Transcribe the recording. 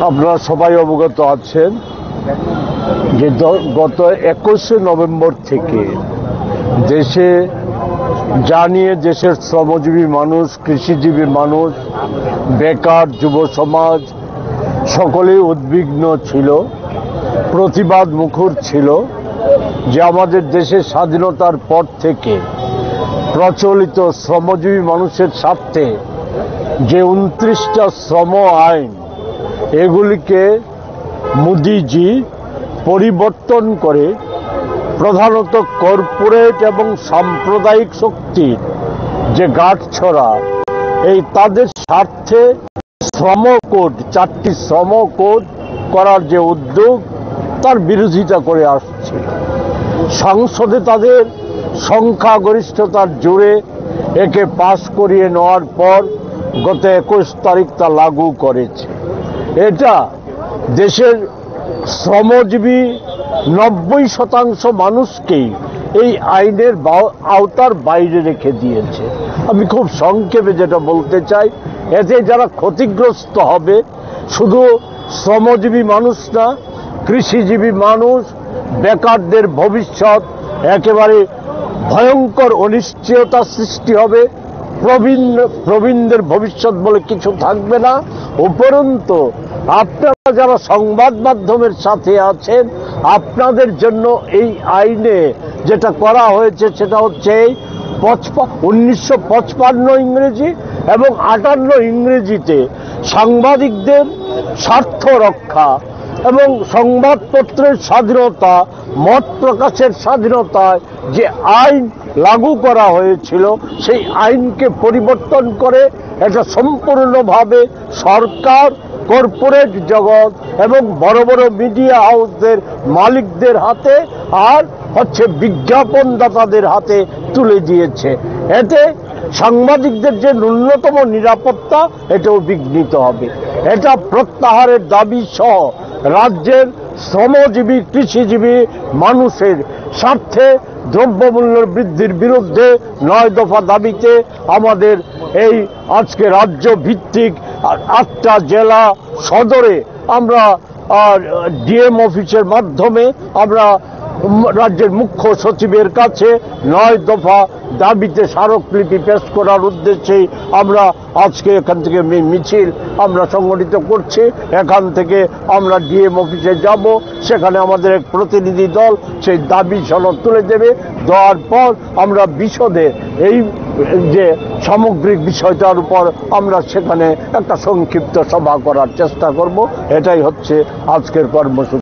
আপনারা সবাই অবগত আছেন যে গত 21শে নভেম্বর থেকে দেশে জানিয়ে দেশের শ্রমজীবী মানুষ, কৃষিজীবী মানুষ, বেকার, যুব সমাজ সকলেই উদ্বিগ্ন ছিল, প্রতিবাদ মুখর ছিল যে আমাদের দেশের স্বাধীনতার পর থেকে প্রচলিত শ্রমজীবী মানুষের স্বার্থে যে 29টা শ্রম আইন এগুলিকে মোদিজি পরিবর্তন করে প্রধানত কর্পোরেট এবং সাম্প্রদায়িক শক্তির যে গাঁটছড়া এই তাদের স্বার্থে শ্রম কোড, 4টি শ্রম কোড করার যে উদ্যোগ তার বিরোধিতা করে আসছে। সংসদে তাদের সংখ্যাগরিষ্ঠতার জোরে একে পাশ করিয়ে নেওয়ার পর গত 21 তারিখ তা লাগু করেছে। এটা দেশের শ্রমজীবী 90% মানুষকেই এই আইনের আওতার বাইরে রেখে দিয়েছে। আমি খুব সংক্ষেপে যেটা বলতে চাই, এতে যারা ক্ষতিগ্রস্ত হবে শুধু শ্রমজীবী মানুষ না, কৃষিজীবী মানুষ, বেকারদের ভবিষ্যৎ একেবারে ভয়ঙ্কর অনিশ্চয়তা সৃষ্টি হবে, প্রবীণদের ভবিষ্যৎ বলে কিছু থাকবে না। উপরন্তু আপনারা যারা সংবাদ মাধ্যমের সাথে আছেন, আপনাদের জন্য এই আইনে যেটা করা হয়েছে সেটা হচ্ছে 1955 ইংরেজি এবং 58 ইংরেজিতে সাংবাদিকদের স্বার্থ রক্ষা এবং সংবাদপত্রের স্বাধীনতা, মত প্রকাশের স্বাধীনতায় যে আইন লাগু করা হয়েছিল সেই আইনকে পরিবর্তন করে এটা সম্পূর্ণভাবে সরকার, কর্পোরেট জগৎ এবং বড় বড় মিডিয়া হাউসদের মালিকদের হাতে আর বিজ্ঞাপনদাতাদের হাতে তুলে দিয়েছে। এতে সাংবাদিকদের যে ন্যূনতম নিরাপত্তা এটাও বিঘ্নিত হবে। এটা প্রত্যাহারের দাবি সহ রাজ্যের শ্রমজীবী, কৃষিজীবী মানুষের স্বার্থে দ্রব্যমূল্য বৃদ্ধির বিরুদ্ধে 9 দফা দাবিতে আমাদের এই আজকে রাজ্য ভিত্তিক 8টা জেলা সদরে আমরা ডিএম অফিসের মাধ্যমে আমরা রাজ্যের মুখ্য সচিবের কাছে 9 দফা দাবিতে স্মারকলিপি পেশ করার উদ্দেশ্যেই আমরা আজকে এখান থেকে মিছিল আমরা সংগঠিত করছি। এখান থেকে আমরা ডিএম অফিসে যাব, সেখানে আমাদের এক প্রতিনিধি দল সেই দাবি সনদ তুলে দেবে। দেওয়ার পর আমরা বিশদে এই যে সামগ্রিক বিষয়টার উপর আমরা সেখানে একটা সংক্ষিপ্ত সভা করার চেষ্টা করব। এটাই হচ্ছে আজকের কর্মসূচি।